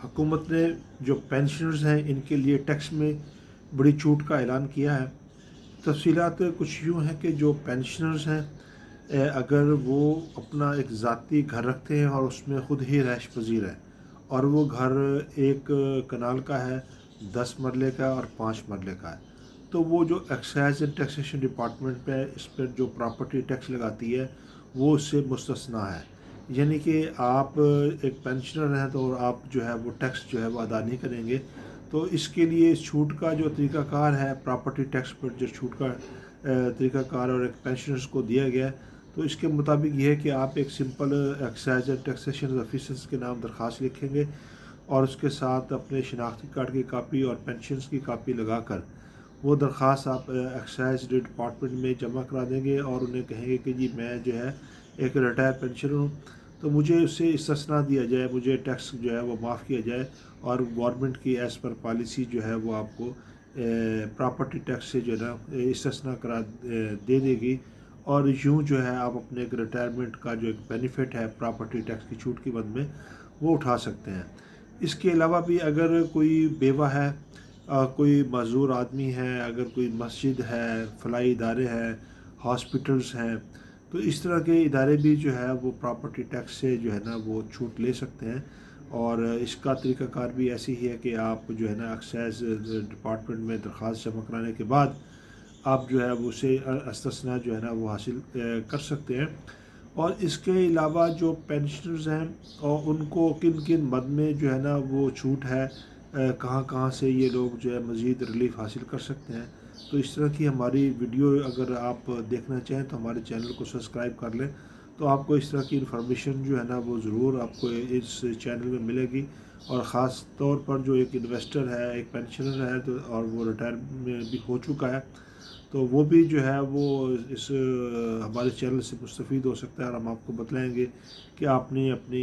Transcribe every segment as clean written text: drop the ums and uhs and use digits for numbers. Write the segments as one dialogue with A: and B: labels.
A: हुकूमत ने जो पेंशनर्स हैं इनके लिए टैक्स में बड़ी छूट का ऐलान किया है। तफसीलात कुछ यूँ हैं कि जो पेंशनर्स हैं अगर वो अपना एक ज़ाती घर रखते हैं और उसमें ख़ुद ही रहायश पजीर है और वो घर एक कनाल का है, 10 मरले का और 5 मरले का है, तो वो जो एक्साइज एंड टैक्सेशन डिपार्टमेंट पे इस पर जो प्रॉपर्टी टैक्स लगाती है वो उससे मुस्तस्ना है। यानी कि आप एक पेंशनर हैं तो आप जो है वो टैक्स जो है वो अदा नहीं करेंगे। तो इसके लिए इस छूट का जो तरीक़ाकार है, प्रॉपर्टी टैक्स पर जो छूट का तरीक़ाकार और एक पेंशनर्स को दिया गया है, तो इसके मुताबिक ये है कि आप एक simple excise and taxation officers के नाम दरख्वास्त लिखेंगे और उसके साथ अपने शनाख्ती कार्ड की कापी और पेंशनस की कापी लगाकर वो दरख्वास्त आप एक्साइज डिपार्टमेंट में जमा करा देंगे और उन्हें कहेंगे कि जी मैं जो है एक रिटायर पेंशनर हूँ, तो मुझे उससे इस्तिस्ना दिया जाए, मुझे टैक्स जो है वो माफ़ किया जाए और गवर्नमेंट की एज़ पर पॉलिसी जो है वो आपको प्रॉपर्टी टैक्स से जो है ना इस्तिस्ना करा दे देगी और यूँ जो है आप अपने एक रिटायरमेंट का जो एक बेनिफिट है प्रॉपर्टी टैक्स की छूट के बद में वो उठा सकते हैं। इसके अलावा भी अगर कोई बेवा है, कोई मज़दूर आदमी है, अगर कोई मस्जिद है, फलाही इदारे हैं, हॉस्पिटल्स हैं, तो इस तरह के इदारे भी जो है वो प्रॉपर्टी टैक्स से जो है ना वो छूट ले सकते हैं। और इसका तरीक़ाकार भी ऐसे ही है कि आप जो है ना एक्साइज डिपार्टमेंट में दरख्वास्त जमा कराने के बाद आप जो है वो उसे इस्तिस्ना जो है ना वो हासिल कर सकते हैं। और इसके अलावा जो पेंशनर्स हैं और उनको किन किन मद में जो है ना वो छूट है, कहाँ कहाँ से ये लोग जो है मज़ीद रिलीफ हासिल कर सकते हैं, तो इस तरह की हमारी वीडियो अगर आप देखना चाहें तो हमारे चैनल को सब्सक्राइब कर लें, तो आपको इस तरह की इन्फॉर्मेशन जो है ना वो ज़रूर आपको इस चैनल में मिलेगी। और ख़ास तौर पर जो एक इन्वेस्टर है, एक पेंशनर है तो और वो रिटायर में भी हो चुका है, तो वो भी जो है वो इस हमारे चैनल से मुस्तफ़ीद हो सकता है और हम आपको बतलाएंगे कि आपने अपनी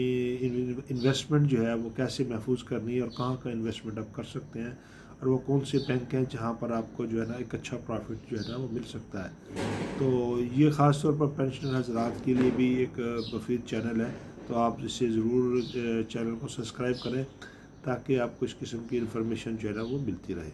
A: इन्वेस्टमेंट जो है वो कैसे महफूज करनी है और कहाँ का इन्वेस्टमेंट आप कर सकते हैं और वो कौन से बैंक हैं जहाँ पर आपको जो है ना एक अच्छा प्रॉफिट जो है ना वो मिल सकता है। तो ये ख़ास तौर पर पेंशनर हज़रात के लिए भी एक मुफीद चैनल है, तो आप इसे ज़रूर चैनल को सब्सक्राइब करें ताकि आपको इस किस्म की इन्फॉर्मेशन जो है ना वो मिलती रहे।